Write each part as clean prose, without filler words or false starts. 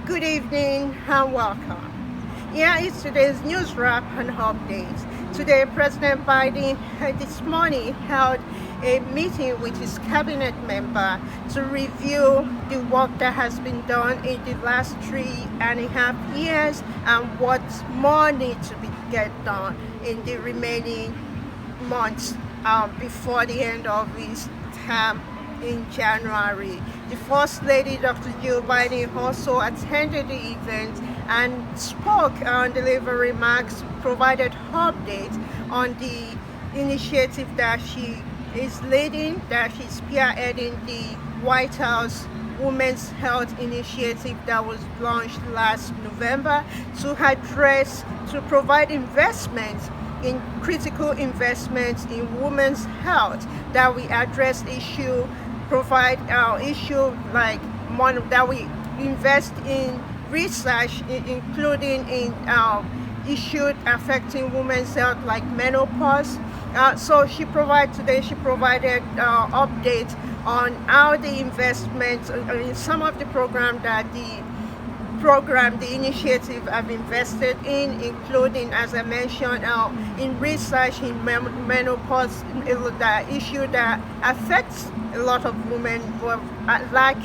Good evening and welcome. Here is today's news wrap and updates. Today, President Biden this morning held a meeting with his cabinet member to review the work that has been done in the last 3.5 years and what more needs to be get done in the remaining months before the end of his term in January. The First Lady, Dr. Joe Biden, also attended the event and spoke on delivery remarks, provided updates on the initiative that she is leading, that she's spearheading the White House Women's Health Initiative that was launched last November to provide investments in critical investments in women's health that we address provide issue like one that we invest in research, including in issues affecting women's health like menopause. So she provided updates on how the investments in some of the the initiative I've invested in, including, as I mentioned, in research in menopause, the issue that affects a lot of women who lack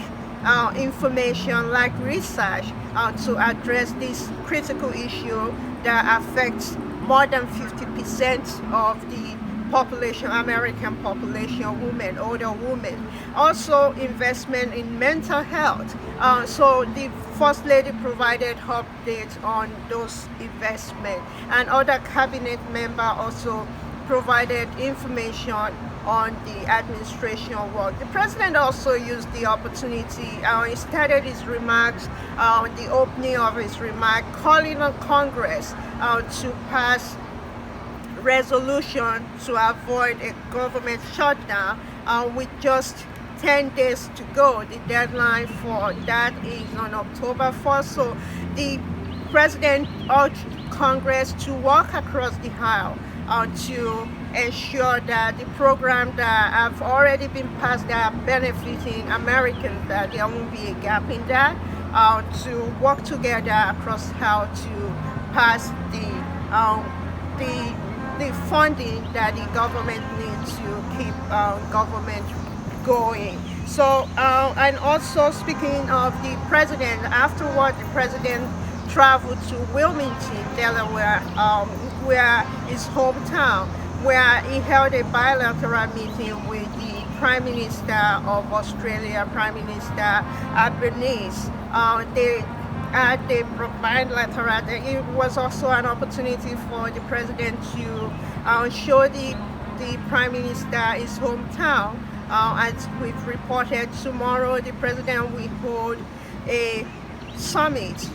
information, like research to address this critical issue that affects more than 50% of the population, American population, women, older women. Also, investment in mental health. So the First Lady provided updates on those investments, and other cabinet member also provided information on the administration work. The president also used the opportunity, he started his remarks, the opening of his remark, calling on Congress to pass resolution to avoid a government shutdown with just 10 days to go. The deadline for that is on October 1st. So the president urged Congress to work across the aisle to ensure that the program that have already been passed that are benefiting Americans, that there won't be a gap in that, to work together across how to pass the funding that the government needs to keep government going. So, and also speaking of the president, afterward the president traveled to Wilmington, Delaware, where his hometown, where he held a bilateral meeting with the Prime Minister of Australia, Prime Minister Albanese. They at the bilateral, it was also an opportunity for the president to show the Prime Minister his hometown. As we've reported, tomorrow the president will hold a summit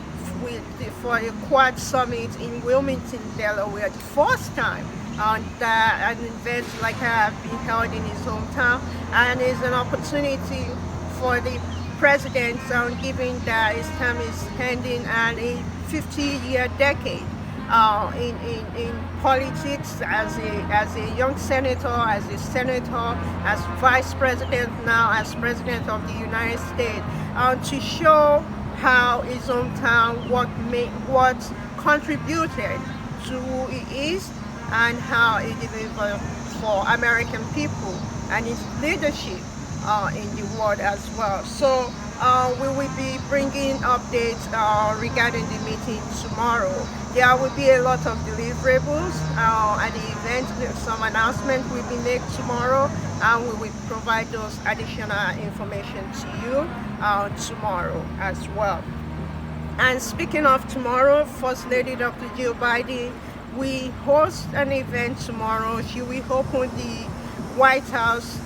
for a Quad summit in Wilmington, Delaware, the first time that an event like that have been held in his hometown, and it's an opportunity for the president, given that his term is ending and a 50-year decade in politics, as a young senator, as vice president, now as president of the United States, to show how his hometown what contributed to who he is and how he delivered for American people and his leadership in the world as well. So we will be bringing updates regarding the meeting tomorrow. There will be a lot of deliverables at the event. Some announcements will be made tomorrow, and we will provide those additional information to you tomorrow as well. And speaking of tomorrow, First Lady Dr. Jill Biden will host an event tomorrow. She will open the White House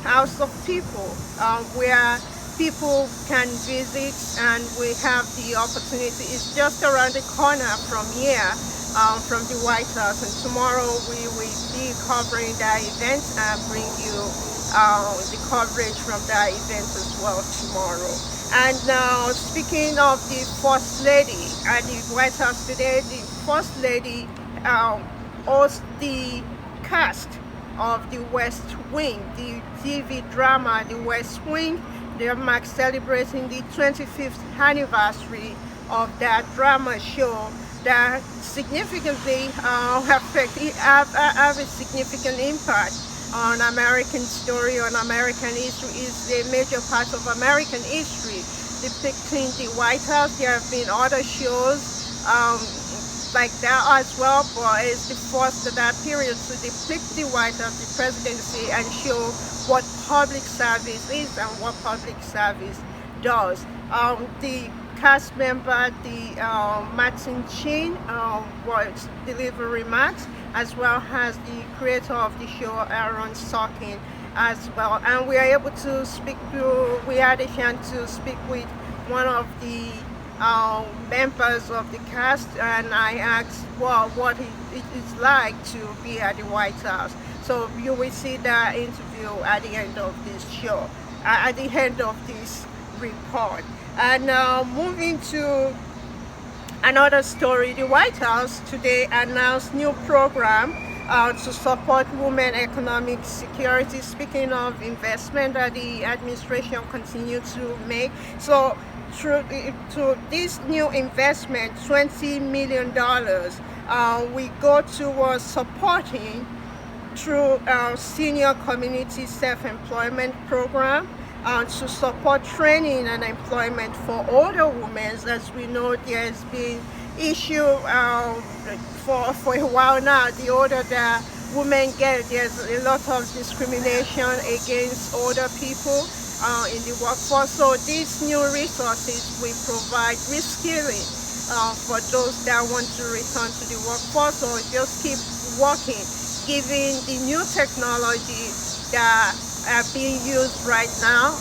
House of People, where people can visit, and we have the opportunity. It's just around the corner from here, from the White House, and tomorrow we will be covering that event and bring you the coverage from that event as well tomorrow. And now, speaking of the First Lady at the White House today, the First Lady hosts the cast of the West Wing, the TV drama The West Wing, Denmark, celebrating the 25th anniversary of that drama show that significantly have a significant impact on American story, on American history. Is a major part of American history, depicting the White House. There have been other shows like that as well, but it's the first of that period to depict the White House, the presidency, and show what public service is and what public service does. The cast member, the Martin Sheen, was deliver remarks, as well as the creator of the show, Aaron Sorkin, as well. And we are able to speak to, we had a chance to speak with one of the members of the cast, and I asked, well, what it is like to be at the White House. So you will see that interview at the end of this show, at the end of this report. And moving to another story, the White House today announced new program to support women economic security. Speaking of investment that the administration continues to make, so through this new investment, $20 million, we go towards supporting through senior community self-employment program to support training and employment for older women. As we know, there's been issue for a while now. The older the women get, there's a lot of discrimination against older people in the workforce. So these new resources will provide reskilling for those that want to return to the workforce, or just keep working, given the new technology that are being used right now,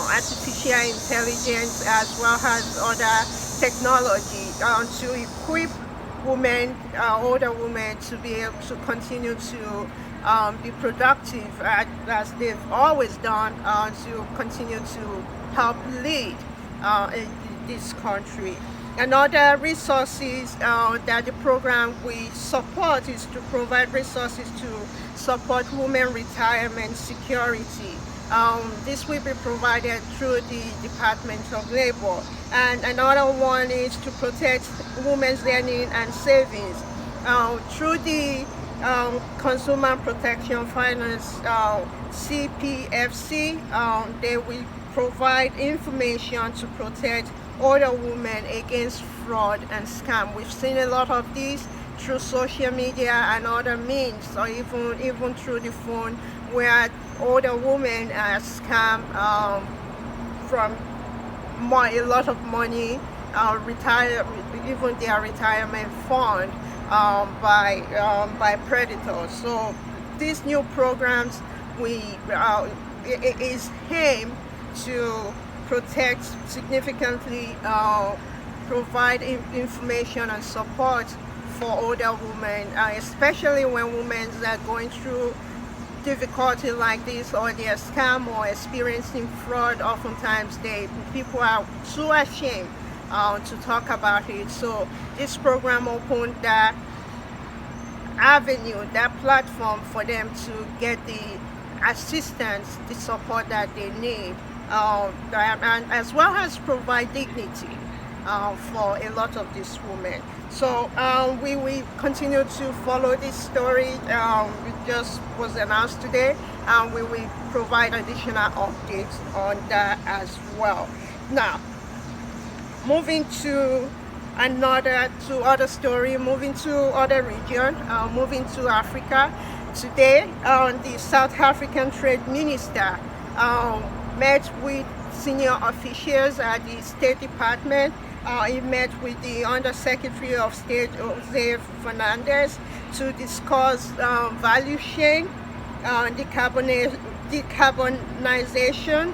artificial intelligence as well as other technology, to equip women, older women, to be able to continue to be productive as they've always done, to continue to help lead in this country. Another resources that the program we support is to provide resources to support women retirement security. This will be provided through the Department of Labor. And another one is to protect women's earning and savings through the Consumer Protection Finance, CPFC. They will provide information to protect older women against fraud and scam. We've seen a lot of these through social media and other means, or even through the phone, where older women are scammed from a lot of money, even their retirement fund, by predators. So these new programs is aimed to protect significantly, provide information and support for older women, especially when women are going through difficulty like this, or they are scam or experiencing fraud. Oftentimes people are too ashamed to talk about it. So this program opened that avenue, that platform for them to get the assistance, the support that they need, and as well as provide dignity for a lot of these women. So we will continue to follow this story. It just was announced today, and we will provide additional updates on that as well. Now, moving to other story, moving to other region, moving to Africa. Today, the South African Trade Minister met with senior officials at the State Department. He met with the Undersecretary of State, Jose Fernandez, to discuss value chain, decarbonization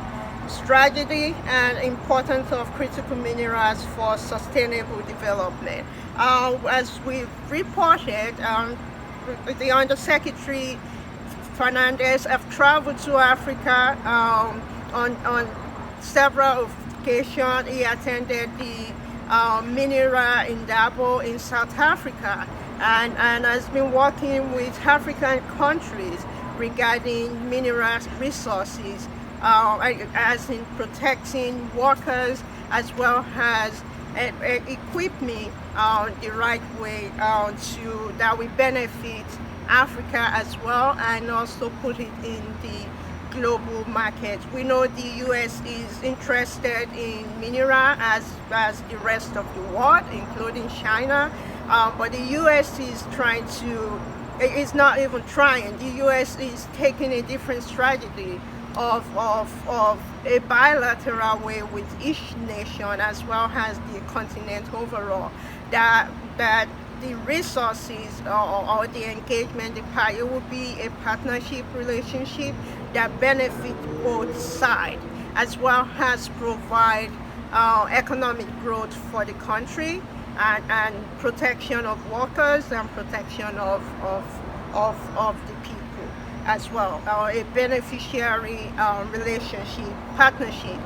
strategy, and importance of critical minerals for sustainable development. As we reported, the Undersecretary Fernandez have traveled to Africa on several occasions. He attended the mineral in Dabo in South Africa, and has been working with African countries regarding mineral resources as in protecting workers, as well as equip me the right way to that will benefit Africa as well, and also put it in the global market. We know the US is interested in mineral as the rest of the world, including China, but the US is trying to, it's not even trying, the US is taking a different strategy of a bilateral way with each nation, as well as the continent overall, that the resources or the engagement, it will be a partnership relationship that benefit both sides, as well as provide economic growth for the country, and protection of workers, and protection of the people as well, a beneficiary relationship, partnership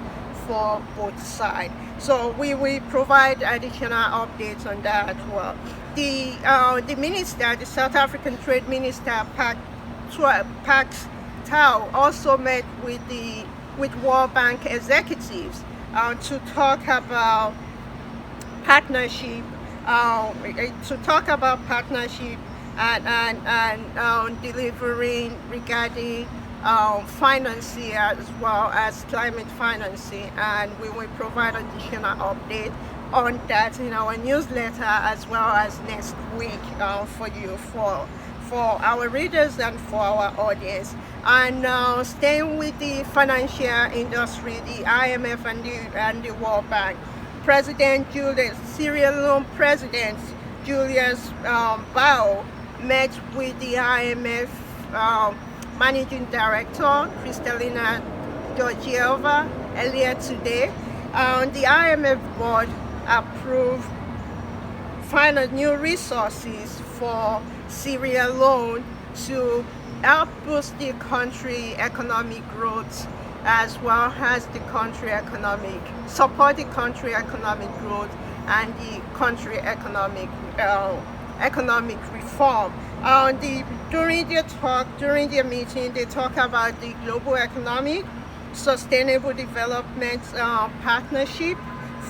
for both sides. So we provide additional updates on that as well. The minister, the South African Trade Minister, Pak Tau, also met with World Bank executives to talk about partnership, and delivering regarding financing, as well as climate financing, and we will provide additional update on that in our newsletter, as well as next week for you, for our readers and for our audience. And staying with the financial industry, the IMF and the World Bank, Sierra Leone President Julius Bao met with the IMF Managing Director Kristalina Georgieva earlier today. The IMF board approved new resources for Sierra Leone to help boost the country economic growth, as well as support the country economic growth and the country economic reform. During their meeting, they talk about the global economic sustainable development partnership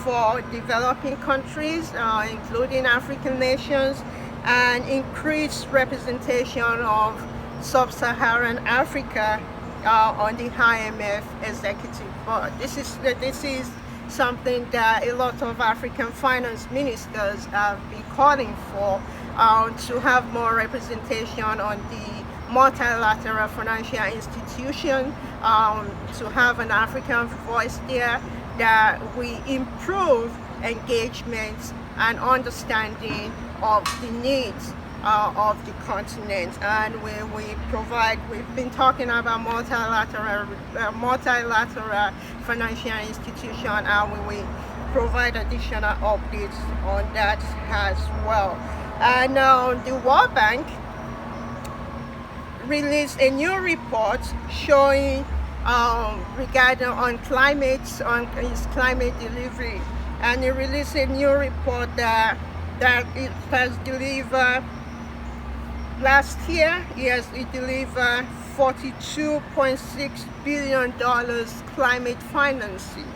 for developing countries, including African nations, and increased representation of sub-Saharan Africa on the IMF executive board. This is something that a lot of African finance ministers have been calling for, to have more representation on the multilateral financial institution, to have an African voice there, that we improve engagement and understanding of the needs of the continent. And we've been talking about multilateral financial institution, and we will provide additional updates on that as well. And the World Bank released a new report showing regarding on its climate delivery, and it released a new report that it has delivered. Last year, yes, it delivered $42.6 billion climate financing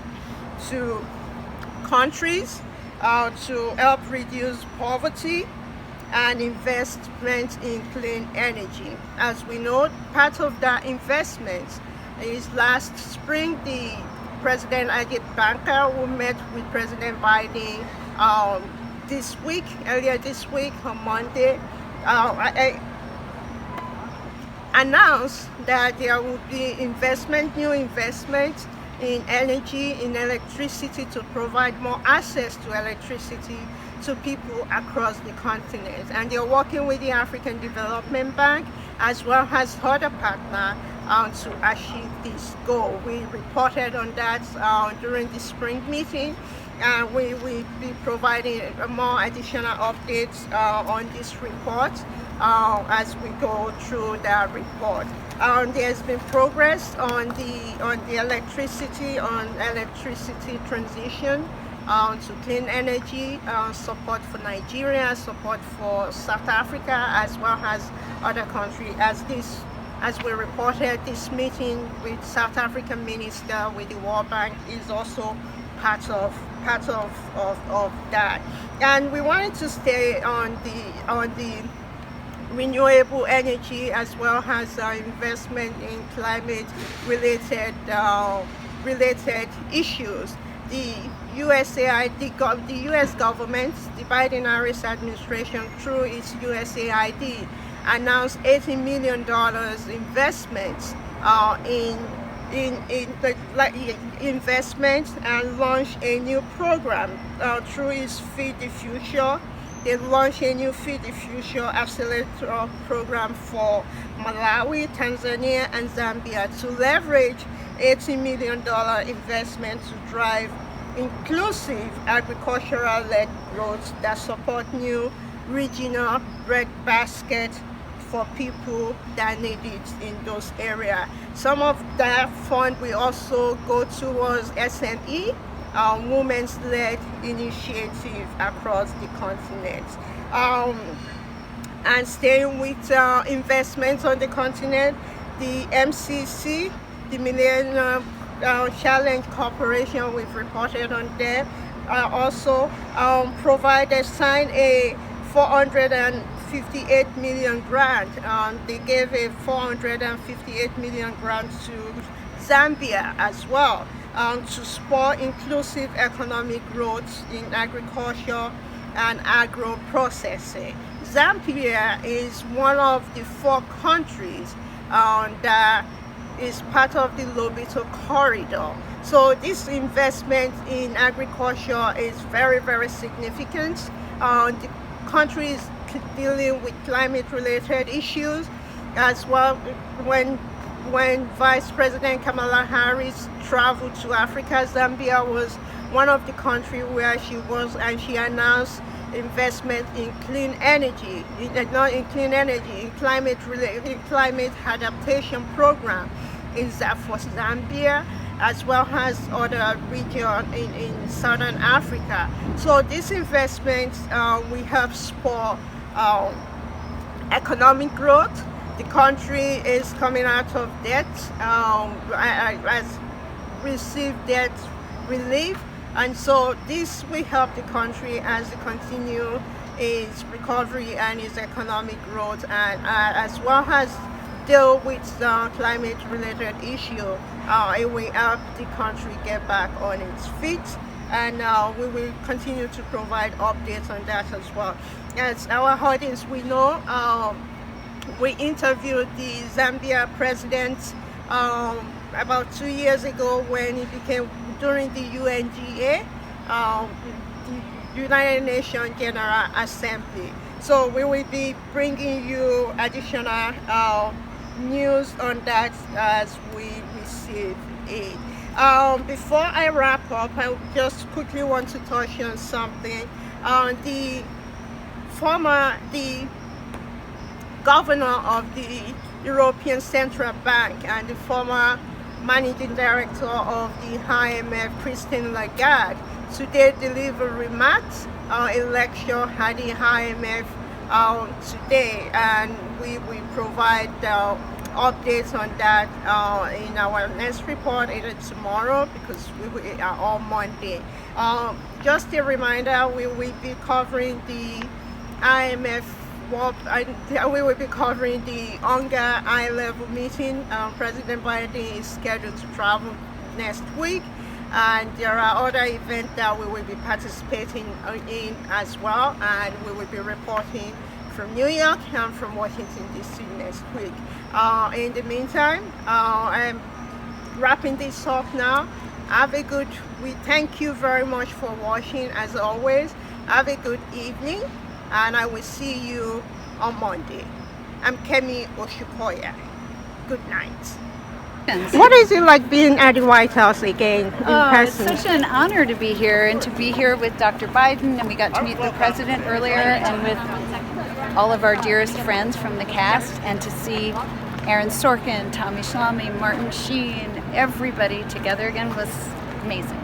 to countries to help reduce poverty and investment in clean energy. As we know, part of that investment is last spring, the President Ajit Banker, who met with President Biden earlier this week on Monday, announced that there will be new investment in energy, in electricity, to provide more access to electricity to people across the continent. And they're working with the African Development Bank, as well as other partners, to achieve this goal. We reported on that during the spring meeting, and we will be providing more additional updates on this report as we go through that report. There's been progress on the electricity transition to clean energy, support for Nigeria, support for South Africa, as well as other countries, as we reported, this meeting with South African minister with the World Bank is also part of that. And we wanted to stay on the renewable energy as well as investment in climate related issues. The the U.S. government, the Biden-Harris administration, through its USAID, announced $80 million investments in the investment, and launched a new program through its Feed the Future. They launched a new Feed the Future accelerator program for Malawi, Tanzania, and Zambia to leverage $80 million investment to drive inclusive agricultural-led growth that support new regional bread baskets for people that need it in those areas. Some of that fund will also go towards SME, women's led initiative across the continent. And staying with investments on the continent, the MCC, the Millennium Challenge Corporation, we've reported on them, also signed a 458 million grant. They gave a 458 million grant to Zambia as well, to support inclusive economic growth in agriculture and agro-processing. Zambia is one of the 4 countries that is part of the Lobito corridor. So this investment in agriculture is very, very significant. The country is dealing with climate-related issues as well. When Vice President Kamala Harris traveled to Africa, Zambia was one of the countries where she was, and she announced investment in clean energy, in climate adaptation program for Zambia, as well as other regions in Southern Africa. So these investments will help support economic growth. The country is coming out of debt, has received debt relief, and so this will help the country as it continue its recovery and its economic growth, and as well as deal with climate-related issue. It will help the country get back on its feet, and we will continue to provide updates on that as well. As our audience we know, we interviewed the Zambia president about 2 years ago when he became, during the UNGA, the United Nations General Assembly. So we will be bringing you additional news on that as we receive it. Before I wrap up, I just quickly want to touch on something. The governor of the European Central Bank and the former managing director of the IMF, Christine Lagarde, today delivered remarks a lecture at the IMF today, and we will provide updates on that in our next report either tomorrow, because we are on Monday. Just a reminder, we will be covering the IMF. We will be covering the UNGA high-level meeting. President Biden is scheduled to travel next week, and there are other events that we will be participating in as well, and we will be reporting from New York and from Washington DC next week. In the meantime, I'm wrapping this up now. We thank you very much for watching as always. Have a good evening, and I will see you on Monday. I'm Kemi Oshukoya. Good night. What is it like being at the White House again in person? It's such an honor to be here, and to be here with Dr. Biden, and we got to meet the president earlier, and with all of our dearest friends from the cast, and to see Aaron Sorkin, Tommy Shalami, Martin Sheen, everybody together again was amazing.